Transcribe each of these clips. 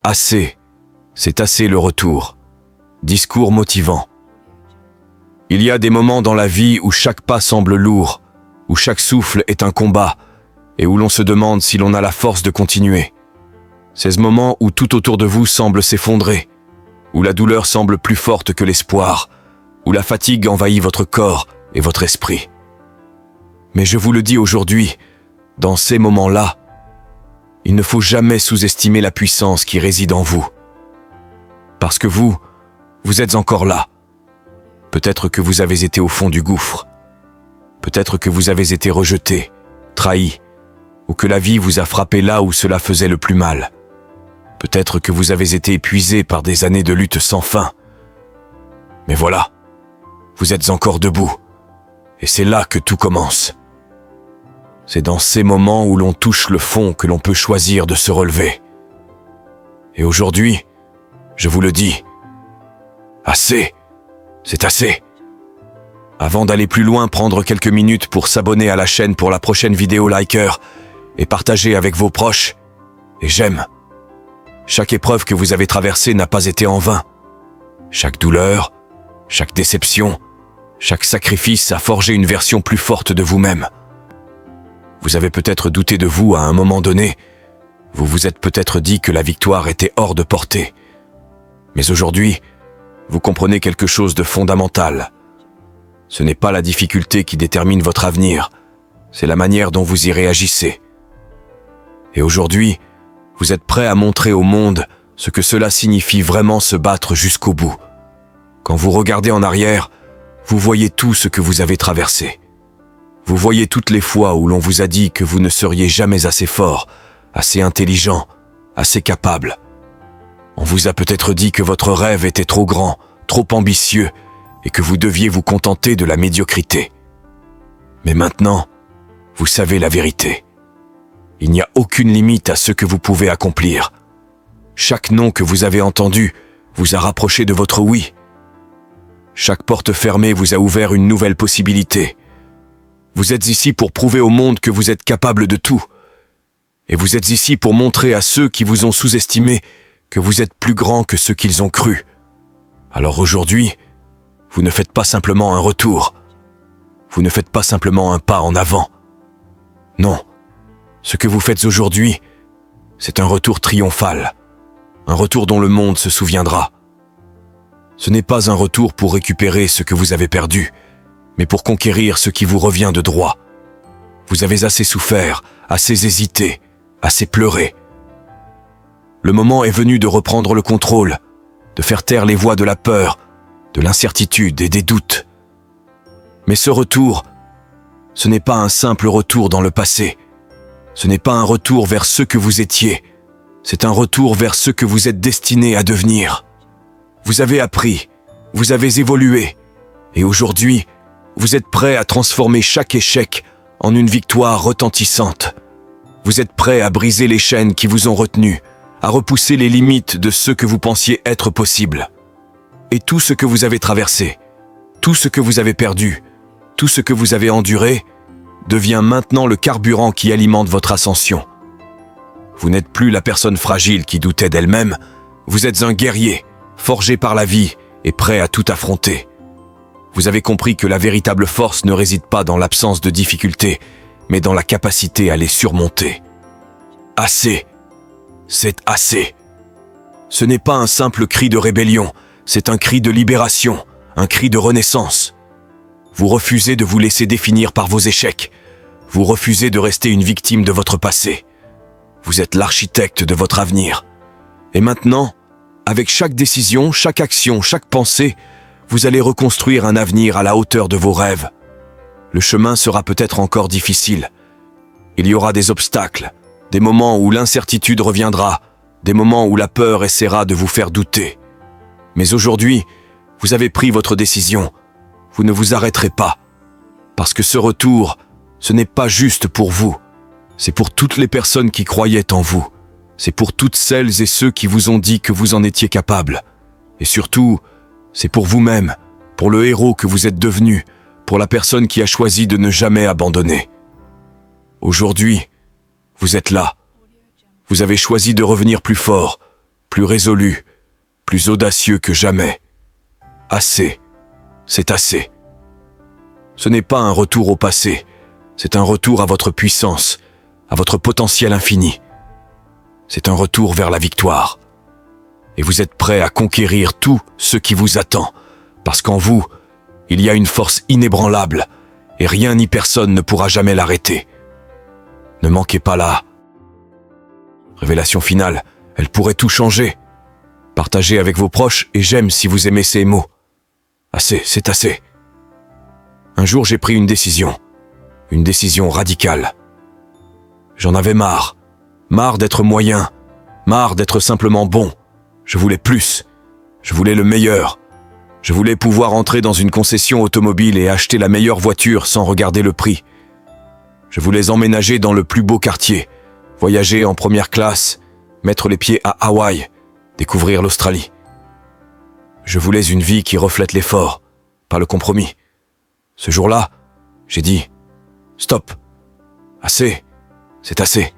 Assez, c'est assez le retour. Discours motivant. Il y a des moments dans la vie où chaque pas semble lourd, où chaque souffle est un combat, et où l'on se demande si l'on a la force de continuer. C'est ce moment où tout autour de vous semble s'effondrer, où la douleur semble plus forte que l'espoir, où la fatigue envahit votre corps et votre esprit. Mais je vous le dis aujourd'hui, dans ces moments-là, il ne faut jamais sous-estimer la puissance qui réside en vous. Parce que vous êtes encore là. Peut-être que vous avez été au fond du gouffre. Peut-être que vous avez été rejeté, trahi, ou que la vie vous a frappé là où cela faisait le plus mal. Peut-être que vous avez été épuisé par des années de lutte sans fin. Mais voilà, vous êtes encore debout. Et c'est là que tout commence. C'est dans ces moments où l'on touche le fond que l'on peut choisir de se relever. Et aujourd'hui, je vous le dis, assez, c'est assez. Avant d'aller plus loin, prendre quelques minutes pour s'abonner à la chaîne pour la prochaine vidéo liker et partager avec vos proches. Et j'aime. Chaque épreuve que vous avez traversée n'a pas été en vain. Chaque douleur, chaque déception, chaque sacrifice a forgé une version plus forte de vous-même. Vous avez peut-être douté de vous à un moment donné. Vous vous êtes peut-être dit que la victoire était hors de portée. Mais aujourd'hui, vous comprenez quelque chose de fondamental. Ce n'est pas la difficulté qui détermine votre avenir, c'est la manière dont vous y réagissez. Et aujourd'hui, vous êtes prêt à montrer au monde ce que cela signifie vraiment se battre jusqu'au bout. Quand vous regardez en arrière, vous voyez tout ce que vous avez traversé. Vous voyez toutes les fois où l'on vous a dit que vous ne seriez jamais assez fort, assez intelligent, assez capable. On vous a peut-être dit que votre rêve était trop grand, trop ambitieux, et que vous deviez vous contenter de la médiocrité. Mais maintenant, vous savez la vérité. Il n'y a aucune limite à ce que vous pouvez accomplir. Chaque non que vous avez entendu vous a rapproché de votre oui. Chaque porte fermée vous a ouvert une nouvelle possibilité. Vous êtes ici pour prouver au monde que vous êtes capable de tout. Et vous êtes ici pour montrer à ceux qui vous ont sous-estimé que vous êtes plus grand que ce qu'ils ont cru. Alors aujourd'hui, vous ne faites pas simplement un retour. Vous ne faites pas simplement un pas en avant. Non, ce que vous faites aujourd'hui, c'est un retour triomphal. Un retour dont le monde se souviendra. Ce n'est pas un retour pour récupérer ce que vous avez perdu, mais pour conquérir ce qui vous revient de droit. Vous avez assez souffert, assez hésité, assez pleuré. Le moment est venu de reprendre le contrôle, de faire taire les voix de la peur, de l'incertitude et des doutes. Mais ce retour, ce n'est pas un simple retour dans le passé. Ce n'est pas un retour vers ce que vous étiez. C'est un retour vers ce que vous êtes destiné à devenir. Vous avez appris, vous avez évolué, et aujourd'hui, vous êtes prêt à transformer chaque échec en une victoire retentissante. Vous êtes prêt à briser les chaînes qui vous ont retenu, à repousser les limites de ce que vous pensiez être possible. Et tout ce que vous avez traversé, tout ce que vous avez perdu, tout ce que vous avez enduré, devient maintenant le carburant qui alimente votre ascension. Vous n'êtes plus la personne fragile qui doutait d'elle-même, vous êtes un guerrier, forgé par la vie et prêt à tout affronter. Vous avez compris que la véritable force ne réside pas dans l'absence de difficultés, mais dans la capacité à les surmonter. Assez, c'est assez. Ce n'est pas un simple cri de rébellion, c'est un cri de libération, un cri de renaissance. Vous refusez de vous laisser définir par vos échecs. Vous refusez de rester une victime de votre passé. Vous êtes l'architecte de votre avenir. Et maintenant, avec chaque décision, chaque action, chaque pensée, vous allez reconstruire un avenir à la hauteur de vos rêves. Le chemin sera peut-être encore difficile. Il y aura des obstacles, des moments où l'incertitude reviendra, des moments où la peur essaiera de vous faire douter. Mais aujourd'hui, vous avez pris votre décision. Vous ne vous arrêterez pas. Parce que ce retour, ce n'est pas juste pour vous. C'est pour toutes les personnes qui croyaient en vous. C'est pour toutes celles et ceux qui vous ont dit que vous en étiez capable. Et surtout, c'est pour vous-même, pour le héros que vous êtes devenu, pour la personne qui a choisi de ne jamais abandonner. Aujourd'hui, vous êtes là. Vous avez choisi de revenir plus fort, plus résolu, plus audacieux que jamais. Assez, c'est assez. Ce n'est pas un retour au passé, c'est un retour à votre puissance, à votre potentiel infini. C'est un retour vers la victoire. Et vous êtes prêt à conquérir tout ce qui vous attend, parce qu'en vous, il y a une force inébranlable, et rien ni personne ne pourra jamais l'arrêter. Ne manquez pas la révélation finale, elle pourrait tout changer. Partagez avec vos proches et j'aime si vous aimez ces mots. Assez, c'est assez. Un jour, j'ai pris une décision radicale. J'en avais marre d'être moyen, marre d'être simplement bon. Je voulais plus, je voulais le meilleur. Je voulais pouvoir entrer dans une concession automobile et acheter la meilleure voiture sans regarder le prix. Je voulais emménager dans le plus beau quartier, voyager en première classe, mettre les pieds à Hawaï, découvrir l'Australie. Je voulais une vie qui reflète l'effort, pas le compromis. Ce jour-là, j'ai dit « Stop, assez, c'est assez ».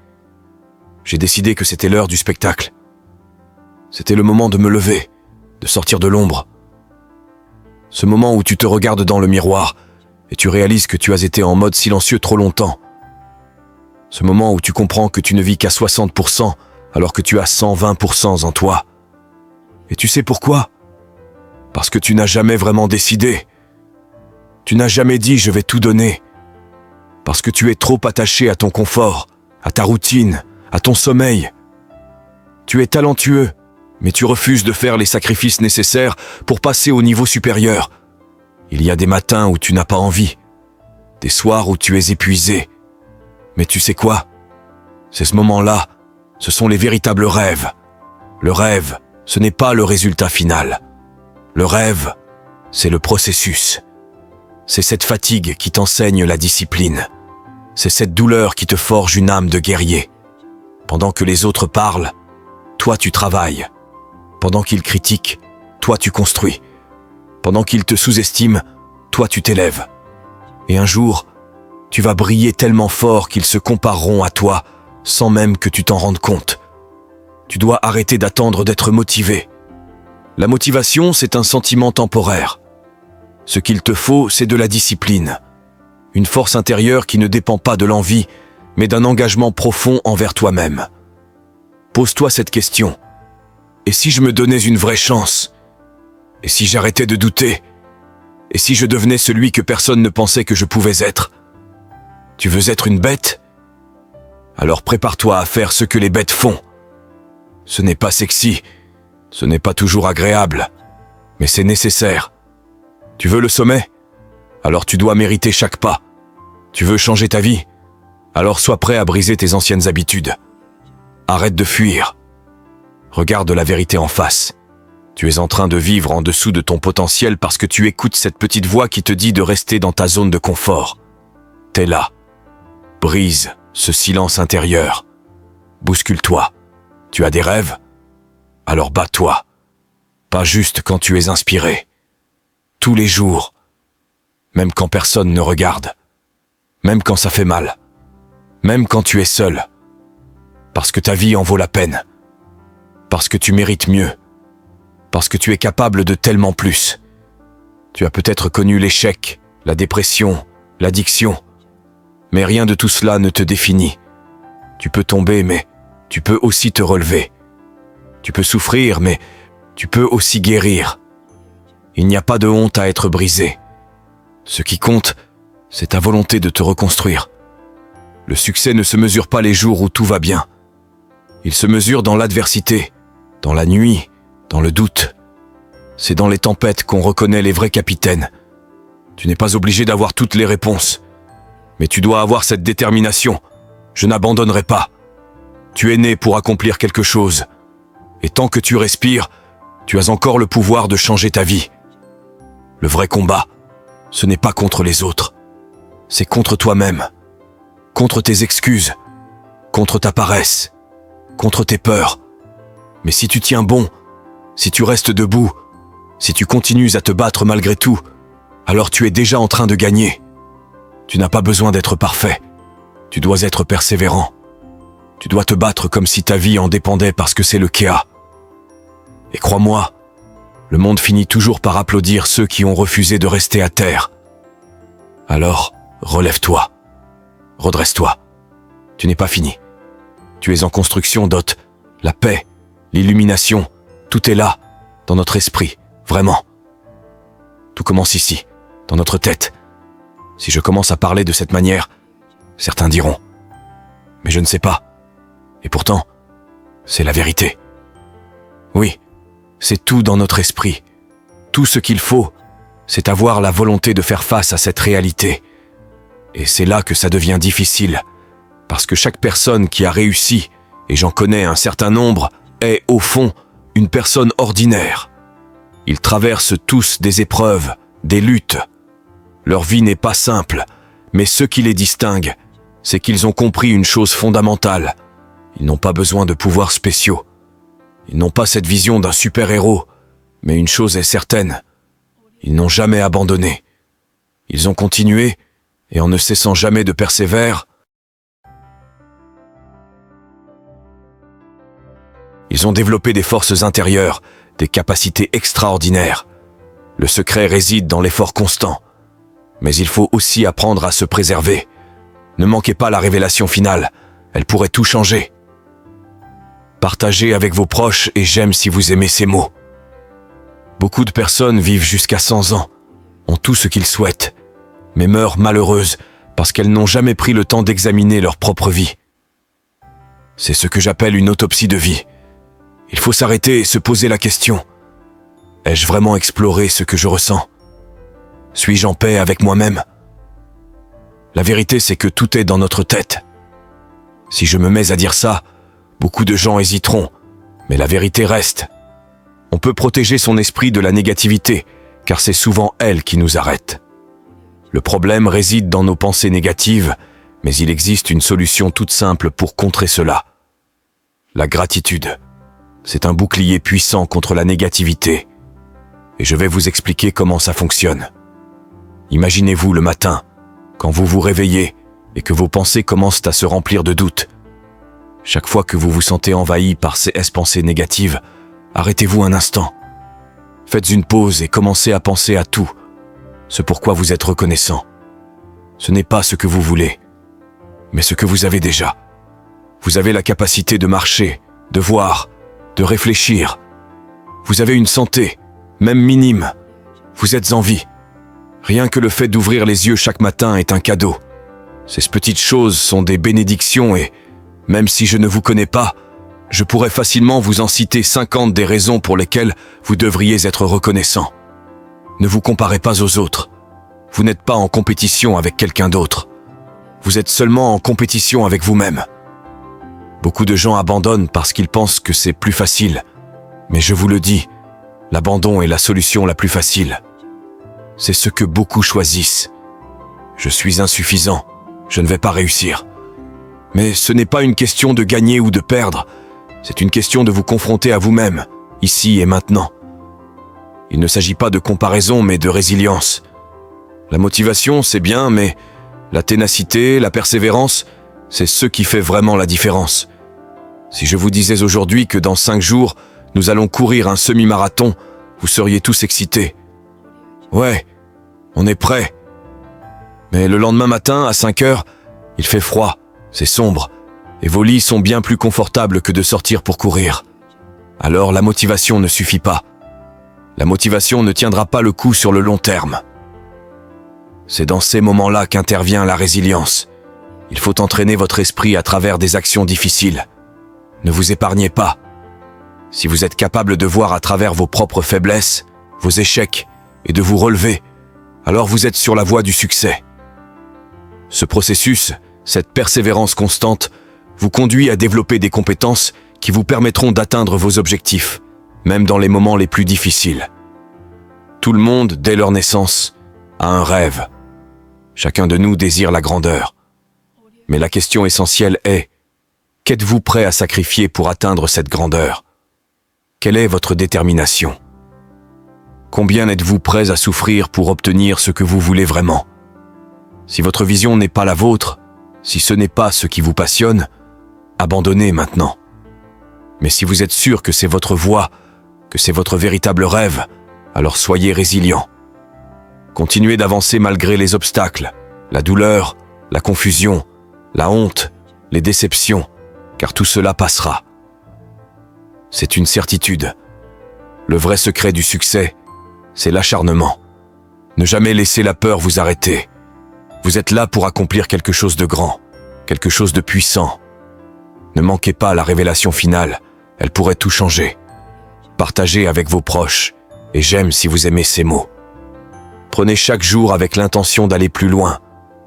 J'ai décidé que c'était l'heure du spectacle. C'était le moment de me lever, de sortir de l'ombre. Ce moment où tu te regardes dans le miroir et tu réalises que tu as été en mode silencieux trop longtemps. Ce moment où tu comprends que tu ne vis qu'à 60% alors que tu as 120% en toi. Et tu sais pourquoi ? Parce que tu n'as jamais vraiment décidé. Tu n'as jamais dit « je vais tout donner ». Parce que tu es trop attaché à ton confort, à ta routine, à ton sommeil. Tu es talentueux, mais tu refuses de faire les sacrifices nécessaires pour passer au niveau supérieur. Il y a des matins où tu n'as pas envie, des soirs où tu es épuisé. Mais tu sais quoi ? C'est ce moment-là, ce sont les véritables rêves. Le rêve, ce n'est pas le résultat final. Le rêve, c'est le processus. C'est cette fatigue qui t'enseigne la discipline. C'est cette douleur qui te forge une âme de guerrier. Pendant que les autres parlent, toi tu travailles. Pendant qu'ils critiquent, toi tu construis. Pendant qu'ils te sous-estiment, toi tu t'élèves. Et un jour, tu vas briller tellement fort qu'ils se compareront à toi sans même que tu t'en rendes compte. Tu dois arrêter d'attendre d'être motivé. La motivation, c'est un sentiment temporaire. Ce qu'il te faut, c'est de la discipline. Une force intérieure qui ne dépend pas de l'envie, mais d'un engagement profond envers toi-même. Pose-toi cette question. Et si je me donnais une vraie chance ? Et si j'arrêtais de douter ? Et si je devenais celui que personne ne pensait que je pouvais être ? Tu veux être une bête ? Alors prépare-toi à faire ce que les bêtes font. Ce n'est pas sexy, ce n'est pas toujours agréable, mais c'est nécessaire. Tu veux le sommet ? Alors tu dois mériter chaque pas. Tu veux changer ta vie ? Alors sois prêt à briser tes anciennes habitudes. Arrête de fuir. Regarde la vérité en face. Tu es en train de vivre en dessous de ton potentiel parce que tu écoutes cette petite voix qui te dit de rester dans ta zone de confort. T'es là. Brise ce silence intérieur. Bouscule-toi. Tu as des rêves ? Alors bats-toi. Pas juste quand tu es inspiré. Tous les jours. Même quand personne ne regarde. Même quand ça fait mal. Même quand tu es seul. Parce que ta vie en vaut la peine. Parce que tu mérites mieux. Parce que tu es capable de tellement plus. Tu as peut-être connu l'échec, la dépression, l'addiction. Mais rien de tout cela ne te définit. Tu peux tomber, mais tu peux aussi te relever. Tu peux souffrir, mais tu peux aussi guérir. Il n'y a pas de honte à être brisé. Ce qui compte, c'est ta volonté de te reconstruire. Le succès ne se mesure pas les jours où tout va bien. Il se mesure dans l'adversité, dans la nuit, dans le doute. C'est dans les tempêtes qu'on reconnaît les vrais capitaines. Tu n'es pas obligé d'avoir toutes les réponses. Mais tu dois avoir cette détermination. Je n'abandonnerai pas. Tu es né pour accomplir quelque chose. Et tant que tu respires, tu as encore le pouvoir de changer ta vie. Le vrai combat, ce n'est pas contre les autres. C'est contre toi-même. Contre tes excuses. Contre ta paresse. Contre tes peurs. Mais si tu tiens bon, si tu restes debout, si tu continues à te battre malgré tout, alors tu es déjà en train de gagner. Tu n'as pas besoin d'être parfait. Tu dois être persévérant. Tu dois te battre comme si ta vie en dépendait parce que c'est le K.A. Et crois-moi, le monde finit toujours par applaudir ceux qui ont refusé de rester à terre. Alors, relève-toi. Redresse-toi. Tu n'es pas fini. Tu es en construction, Dot. La paix, l'illumination, tout est là, dans notre esprit, vraiment. Tout commence ici, dans notre tête. Si je commence à parler de cette manière, certains diront « Mais je ne sais pas. » Et pourtant, c'est la vérité. Oui, c'est tout dans notre esprit. Tout ce qu'il faut, c'est avoir la volonté de faire face à cette réalité. Et c'est là que ça devient difficile, parce que chaque personne qui a réussi, et j'en connais un certain nombre, est, au fond, une personne ordinaire. Ils traversent tous des épreuves, des luttes. Leur vie n'est pas simple, mais ce qui les distingue, c'est qu'ils ont compris une chose fondamentale. Ils n'ont pas besoin de pouvoirs spéciaux. Ils n'ont pas cette vision d'un super-héros, mais une chose est certaine, ils n'ont jamais abandonné. Ils ont continué, et en ne cessant jamais de persévérer, ils ont développé des forces intérieures, des capacités extraordinaires. Le secret réside dans l'effort constant. Mais il faut aussi apprendre à se préserver. Ne manquez pas la révélation finale, elle pourrait tout changer. Partagez avec vos proches et j'aime si vous aimez ces mots. Beaucoup de personnes vivent jusqu'à 100 ans, ont tout ce qu'ils souhaitent, mais meurent malheureuses parce qu'elles n'ont jamais pris le temps d'examiner leur propre vie. C'est ce que j'appelle une autopsie de vie. Il faut s'arrêter et se poser la question. Ai-je vraiment exploré ce que je ressens? Suis-je en paix avec moi-même? La vérité, c'est que tout est dans notre tête. Si je me mets à dire ça, beaucoup de gens hésiteront, mais la vérité reste. On peut protéger son esprit de la négativité, car c'est souvent elle qui nous arrête. Le problème réside dans nos pensées négatives, mais il existe une solution toute simple pour contrer cela. La gratitude. C'est un bouclier puissant contre la négativité. Et je vais vous expliquer comment ça fonctionne. Imaginez-vous le matin, quand vous vous réveillez et que vos pensées commencent à se remplir de doutes. Chaque fois que vous vous sentez envahi par ces pensées négatives, arrêtez-vous un instant. Faites une pause et commencez à penser à tout, ce pourquoi vous êtes reconnaissant. Ce n'est pas ce que vous voulez, mais ce que vous avez déjà. Vous avez la capacité de marcher, de voir, de réfléchir. Vous avez une santé, même minime. Vous êtes en vie. Rien que le fait d'ouvrir les yeux chaque matin est un cadeau. Ces petites choses sont des bénédictions et, même si je ne vous connais pas, je pourrais facilement vous en citer 50 des raisons pour lesquelles vous devriez être reconnaissant. Ne vous comparez pas aux autres. Vous n'êtes pas en compétition avec quelqu'un d'autre. Vous êtes seulement en compétition avec vous-même. Beaucoup de gens abandonnent parce qu'ils pensent que c'est plus facile. Mais je vous le dis, l'abandon est la solution la plus facile. C'est ce que beaucoup choisissent. Je suis insuffisant, je ne vais pas réussir. Mais ce n'est pas une question de gagner ou de perdre, c'est une question de vous confronter à vous-même, ici et maintenant. Il ne s'agit pas de comparaison, mais de résilience. La motivation, c'est bien, mais la ténacité, la persévérance, c'est ce qui fait vraiment la différence. Si je vous disais aujourd'hui que dans 5 jours, nous allons courir un semi-marathon, vous seriez tous excités. Ouais, on est prêts. Mais le lendemain matin, à 5 heures, il fait froid, c'est sombre, et vos lits sont bien plus confortables que de sortir pour courir. Alors la motivation ne suffit pas. La motivation ne tiendra pas le coup sur le long terme. C'est dans ces moments-là qu'intervient la résilience. Il faut entraîner votre esprit à travers des actions difficiles. Ne vous épargnez pas. Si vous êtes capable de voir à travers vos propres faiblesses, vos échecs, et de vous relever, alors vous êtes sur la voie du succès. Ce processus, cette persévérance constante, vous conduit à développer des compétences qui vous permettront d'atteindre vos objectifs, même dans les moments les plus difficiles. Tout le monde, dès leur naissance, a un rêve. Chacun de nous désire la grandeur. Mais la question essentielle est, qu'êtes-vous prêt à sacrifier pour atteindre cette grandeur? Quelle est votre détermination? Combien êtes-vous prêts à souffrir pour obtenir ce que vous voulez vraiment? Si votre vision n'est pas la vôtre, si ce n'est pas ce qui vous passionne, abandonnez maintenant. Mais si vous êtes sûr que c'est votre voie, que c'est votre véritable rêve, alors soyez résilient. Continuez d'avancer malgré les obstacles, la douleur, la confusion, la honte, les déceptions, car tout cela passera. C'est une certitude. Le vrai secret du succès, c'est l'acharnement. Ne jamais laisser la peur vous arrêter. Vous êtes là pour accomplir quelque chose de grand, quelque chose de puissant. Ne manquez pas la révélation finale, elle pourrait tout changer. Partagez avec vos proches, et j'aime si vous aimez ces mots. Prenez chaque jour avec l'intention d'aller plus loin,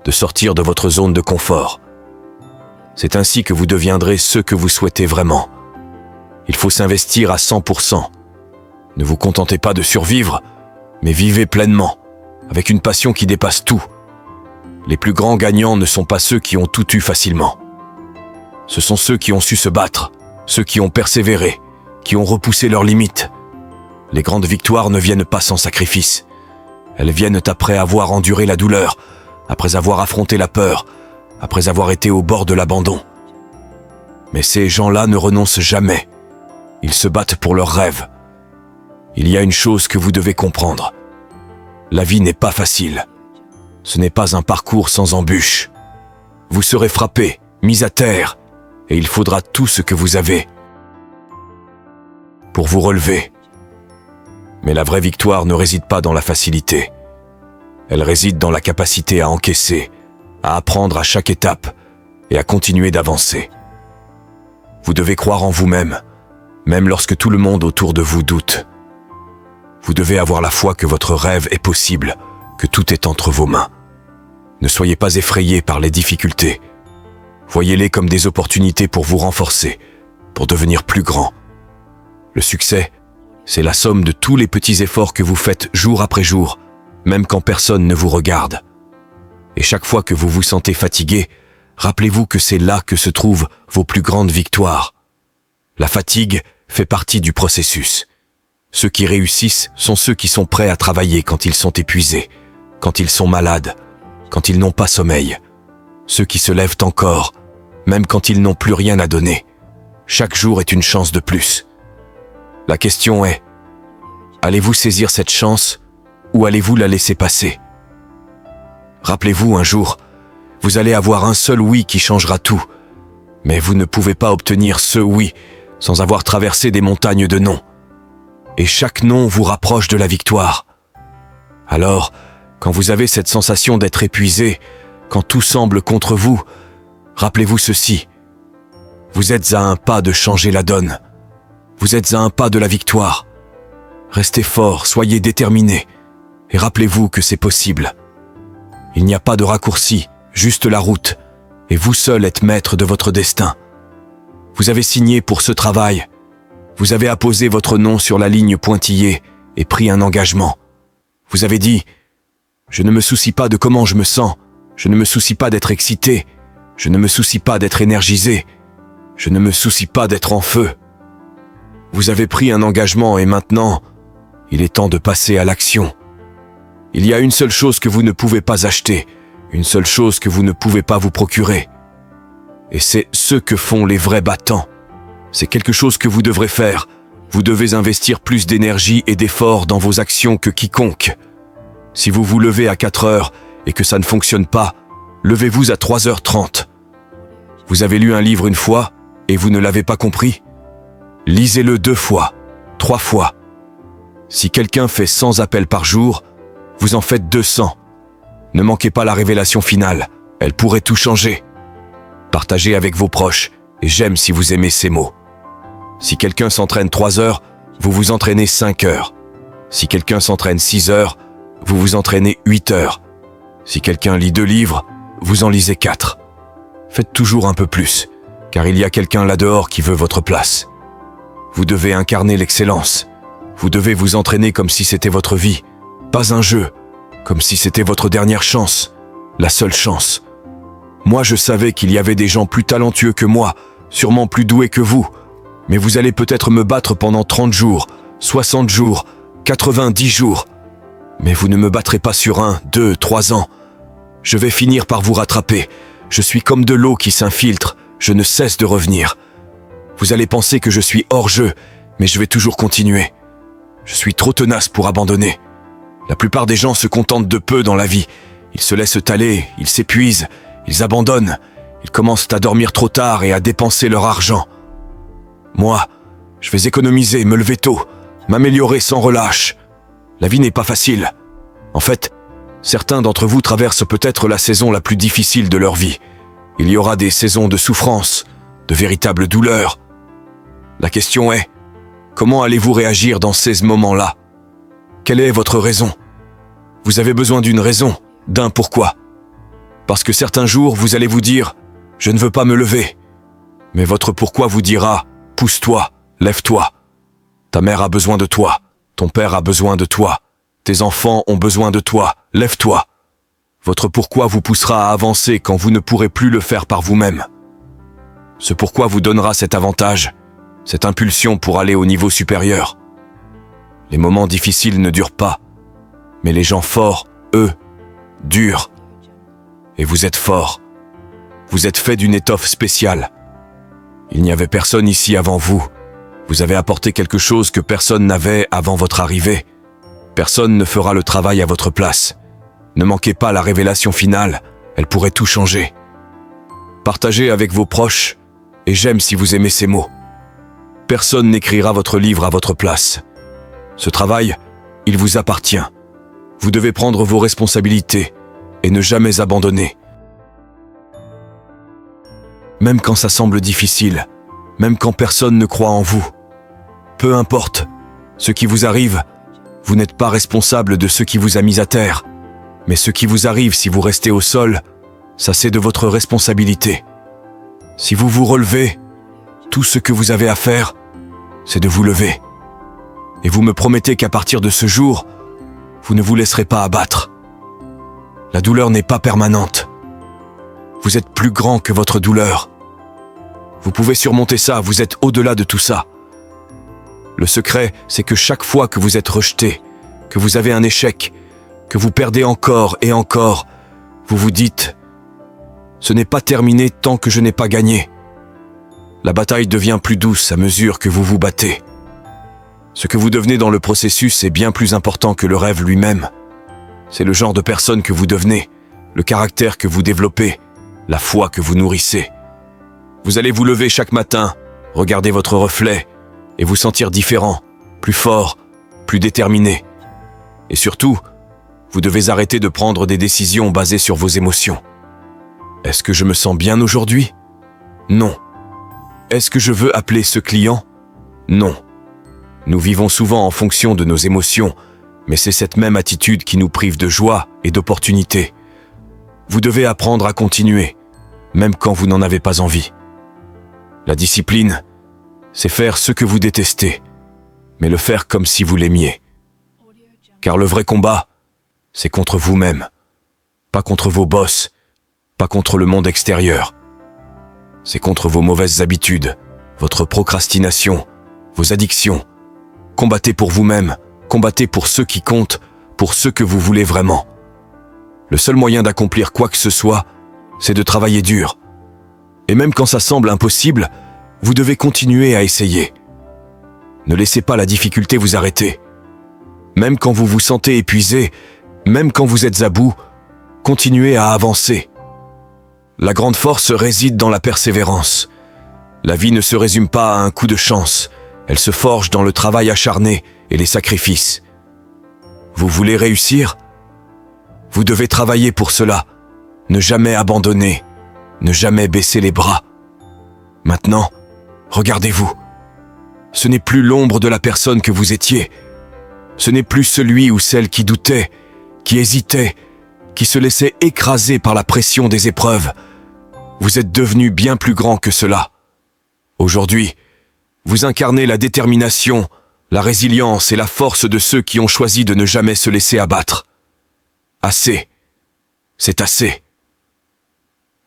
de sortir de votre zone de confort. C'est ainsi que vous deviendrez ce que vous souhaitez vraiment. Il faut s'investir à 100%. Ne vous contentez pas de survivre, mais vivez pleinement, avec une passion qui dépasse tout. Les plus grands gagnants ne sont pas ceux qui ont tout eu facilement. Ce sont ceux qui ont su se battre, ceux qui ont persévéré, qui ont repoussé leurs limites. Les grandes victoires ne viennent pas sans sacrifice. Elles viennent après avoir enduré la douleur, après avoir affronté la peur, après avoir été au bord de l'abandon. Mais ces gens-là ne renoncent jamais. Ils se battent pour leurs rêves. Il y a une chose que vous devez comprendre. La vie n'est pas facile. Ce n'est pas un parcours sans embûches. Vous serez frappé, mis à terre, et il faudra tout ce que vous avez pour vous relever. Mais la vraie victoire ne réside pas dans la facilité. Elle réside dans la capacité à encaisser, à apprendre à chaque étape et à continuer d'avancer. Vous devez croire en vous-même, même lorsque tout le monde autour de vous doute. Vous devez avoir la foi que votre rêve est possible, que tout est entre vos mains. Ne soyez pas effrayés par les difficultés. Voyez-les comme des opportunités pour vous renforcer, pour devenir plus grand. Le succès, c'est la somme de tous les petits efforts que vous faites jour après jour, même quand personne ne vous regarde. Et chaque fois que vous vous sentez fatigué, rappelez-vous que c'est là que se trouvent vos plus grandes victoires. La fatigue fait partie du processus. Ceux qui réussissent sont ceux qui sont prêts à travailler quand ils sont épuisés, quand ils sont malades, quand ils n'ont pas sommeil. Ceux qui se lèvent encore, même quand ils n'ont plus rien à donner. Chaque jour est une chance de plus. La question est, allez-vous saisir cette chance ou allez-vous la laisser passer? Rappelez-vous un jour, vous allez avoir un seul oui qui changera tout, mais vous ne pouvez pas obtenir ce oui sans avoir traversé des montagnes de non. Et chaque non vous rapproche de la victoire. Alors, quand vous avez cette sensation d'être épuisé, quand tout semble contre vous, rappelez-vous ceci. Vous êtes à un pas de changer la donne. Vous êtes à un pas de la victoire. Restez fort, soyez déterminés. Et rappelez-vous que c'est possible. Il n'y a pas de raccourci, juste la route. Et vous seul êtes maître de votre destin. Vous avez signé pour ce travail. Vous avez apposé votre nom sur la ligne pointillée et pris un engagement. Vous avez dit « Je ne me soucie pas de comment je me sens. Je ne me soucie pas d'être excité. Je ne me soucie pas d'être énergisé. Je ne me soucie pas d'être en feu. » Vous avez pris un engagement et maintenant, il est temps de passer à l'action. Il y a une seule chose que vous ne pouvez pas acheter, une seule chose que vous ne pouvez pas vous procurer. Et c'est ce que font les vrais battants. C'est quelque chose que vous devrez faire. Vous devez investir plus d'énergie et d'efforts dans vos actions que quiconque. Si vous vous levez à 4 heures et que ça ne fonctionne pas, levez-vous à 3h30. Vous avez lu un livre une fois et vous ne l'avez pas compris? Lisez-le 2 fois, 3 fois. Si quelqu'un fait 100 appels par jour, vous en faites 200. Ne manquez pas la révélation finale, elle pourrait tout changer. Partagez avec vos proches, et j'aime si vous aimez ces mots. Si quelqu'un s'entraîne 3 heures, vous vous entraînez 5 heures. Si quelqu'un s'entraîne 6 heures, vous vous entraînez 8 heures. Si quelqu'un lit 2 livres, vous en lisez 4. Faites toujours un peu plus, car il y a quelqu'un là-dehors qui veut votre place. Vous devez incarner l'excellence. Vous devez vous entraîner comme si c'était votre vie, pas un jeu, comme si c'était votre dernière chance, la seule chance. Moi, je savais qu'il y avait des gens plus talentueux que moi, sûrement plus doués que vous, mais vous allez peut-être me battre pendant 30 jours, 60 jours, 90 jours. Mais vous ne me battrez pas sur 1, 2, 3 ans. Je vais finir par vous rattraper. Je suis comme de l'eau qui s'infiltre, je ne cesse de revenir. Vous allez penser que je suis hors jeu, mais je vais toujours continuer. Je suis trop tenace pour abandonner. La plupart des gens se contentent de peu dans la vie. Ils se laissent aller, ils s'épuisent, ils abandonnent. Ils commencent à dormir trop tard et à dépenser leur argent. Moi, je vais économiser, me lever tôt, m'améliorer sans relâche. La vie n'est pas facile. En fait, certains d'entre vous traversent peut-être la saison la plus difficile de leur vie. Il y aura des saisons de souffrance, de véritables douleurs. La question est, comment allez-vous réagir dans ces moments-là? Quelle est votre raison? Vous avez besoin d'une raison, d'un pourquoi. Parce que certains jours, vous allez vous dire « Je ne veux pas me lever ». Mais votre pourquoi vous dira « Pousse-toi, lève-toi ». Ta mère a besoin de toi, ton père a besoin de toi, tes enfants ont besoin de toi, lève-toi. Votre pourquoi vous poussera à avancer quand vous ne pourrez plus le faire par vous-même. Ce pourquoi vous donnera cet avantage, cette impulsion pour aller au niveau supérieur. Les moments difficiles ne durent pas, mais les gens forts, eux, durent. Et vous êtes forts. Vous êtes fait d'une étoffe spéciale. Il n'y avait personne ici avant vous. Vous avez apporté quelque chose que personne n'avait avant votre arrivée. Personne ne fera le travail à votre place. Ne manquez pas la révélation finale, elle pourrait tout changer. Partagez avec vos proches, et j'aime si vous aimez ces mots. Personne n'écrira votre livre à votre place. Ce travail, il vous appartient. Vous devez prendre vos responsabilités et ne jamais abandonner. Même quand ça semble difficile, même quand personne ne croit en vous. Peu importe, ce qui vous arrive, vous n'êtes pas responsable de ce qui vous a mis à terre. Mais ce qui vous arrive si vous restez au sol, ça c'est de votre responsabilité. Si vous vous relevez, tout ce que vous avez à faire, c'est de vous lever. Et vous me promettez qu'à partir de ce jour, vous ne vous laisserez pas abattre. La douleur n'est pas permanente. Vous êtes plus grand que votre douleur. Vous pouvez surmonter ça, vous êtes au-delà de tout ça. Le secret, c'est que chaque fois que vous êtes rejeté, que vous avez un échec, que vous perdez encore et encore, vous vous dites « Ce n'est pas terminé tant que je n'ai pas gagné ». La bataille devient plus douce à mesure que vous vous battez. Ce que vous devenez dans le processus est bien plus important que le rêve lui-même. C'est le genre de personne que vous devenez, le caractère que vous développez, la foi que vous nourrissez. Vous allez vous lever chaque matin, regarder votre reflet et vous sentir différent, plus fort, plus déterminé. Et surtout, vous devez arrêter de prendre des décisions basées sur vos émotions. Est-ce que je me sens bien aujourd'hui? Non. Est-ce que je veux appeler ce client? Non. Nous vivons souvent en fonction de nos émotions, mais c'est cette même attitude qui nous prive de joie et d'opportunités. Vous devez apprendre à continuer, même quand vous n'en avez pas envie. La discipline, c'est faire ce que vous détestez, mais le faire comme si vous l'aimiez. Car le vrai combat, c'est contre vous-même, pas contre vos boss, pas contre le monde extérieur. C'est contre vos mauvaises habitudes, votre procrastination, vos addictions. Combattez pour vous-même, combattez pour ceux qui comptent, pour ceux que vous voulez vraiment. Le seul moyen d'accomplir quoi que ce soit, c'est de travailler dur. Et même quand ça semble impossible, vous devez continuer à essayer. Ne laissez pas la difficulté vous arrêter. Même quand vous vous sentez épuisé, même quand vous êtes à bout, continuez à avancer. La grande force réside dans la persévérance. La vie ne se résume pas à un coup de chance, elle se forge dans le travail acharné et les sacrifices. Vous voulez réussir? Vous devez travailler pour cela, ne jamais abandonner, ne jamais baisser les bras. Maintenant, regardez-vous. Ce n'est plus l'ombre de la personne que vous étiez. Ce n'est plus celui ou celle qui doutait, qui hésitait, qui se laissait écraser par la pression des épreuves. Vous êtes devenu bien plus grand que cela. Aujourd'hui, vous incarnez la détermination, la résilience et la force de ceux qui ont choisi de ne jamais se laisser abattre. Assez. C'est assez.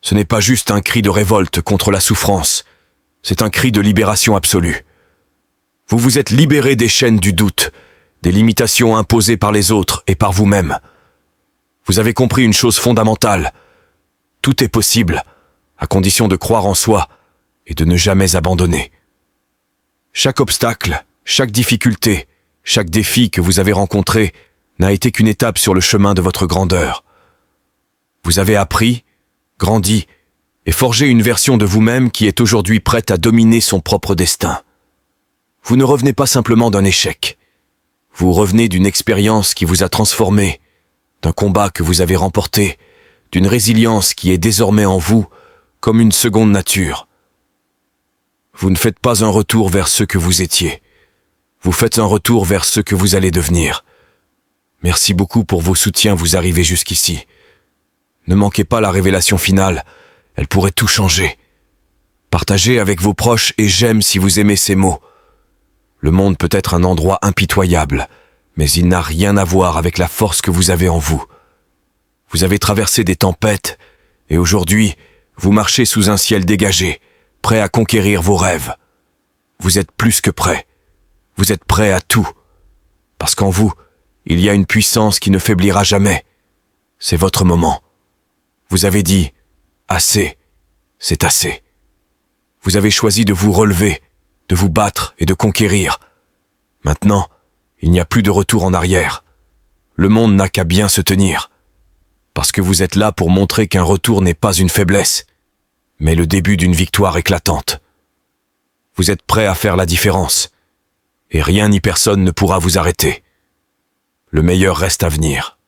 Ce n'est pas juste un cri de révolte contre la souffrance, c'est un cri de libération absolue. Vous vous êtes libéré des chaînes du doute, des limitations imposées par les autres et par vous-même. Vous avez compris une chose fondamentale. Tout est possible, à condition de croire en soi et de ne jamais abandonner. Chaque obstacle, chaque difficulté, Chaque défi que vous avez rencontré n'a été qu'une étape sur le chemin de votre grandeur. Vous avez appris, grandi et forgé une version de vous-même qui est aujourd'hui prête à dominer son propre destin. Vous ne revenez pas simplement d'un échec. Vous revenez d'une expérience qui vous a transformé, d'un combat que vous avez remporté, d'une résilience qui est désormais en vous comme une seconde nature. Vous ne faites pas un retour vers ce que vous étiez. Vous faites un retour vers ce que vous allez devenir. Merci beaucoup pour vos soutiens, vous arrivez jusqu'ici. Ne manquez pas la révélation finale, elle pourrait tout changer. Partagez avec vos proches et j'aime si vous aimez ces mots. Le monde peut être un endroit impitoyable, mais il n'a rien à voir avec la force que vous avez en vous. Vous avez traversé des tempêtes, et aujourd'hui, vous marchez sous un ciel dégagé, prêt à conquérir vos rêves. Vous êtes plus que prêt. Vous êtes prêt à tout. Parce qu'en vous, il y a une puissance qui ne faiblira jamais. C'est votre moment. Vous avez dit « assez », c'est assez. Vous avez choisi de vous relever, de vous battre et de conquérir. Maintenant, il n'y a plus de retour en arrière. Le monde n'a qu'à bien se tenir. Parce que vous êtes là pour montrer qu'un retour n'est pas une faiblesse, mais le début d'une victoire éclatante. Vous êtes prêt à faire la différence, et rien ni personne ne pourra vous arrêter. Le meilleur reste à venir.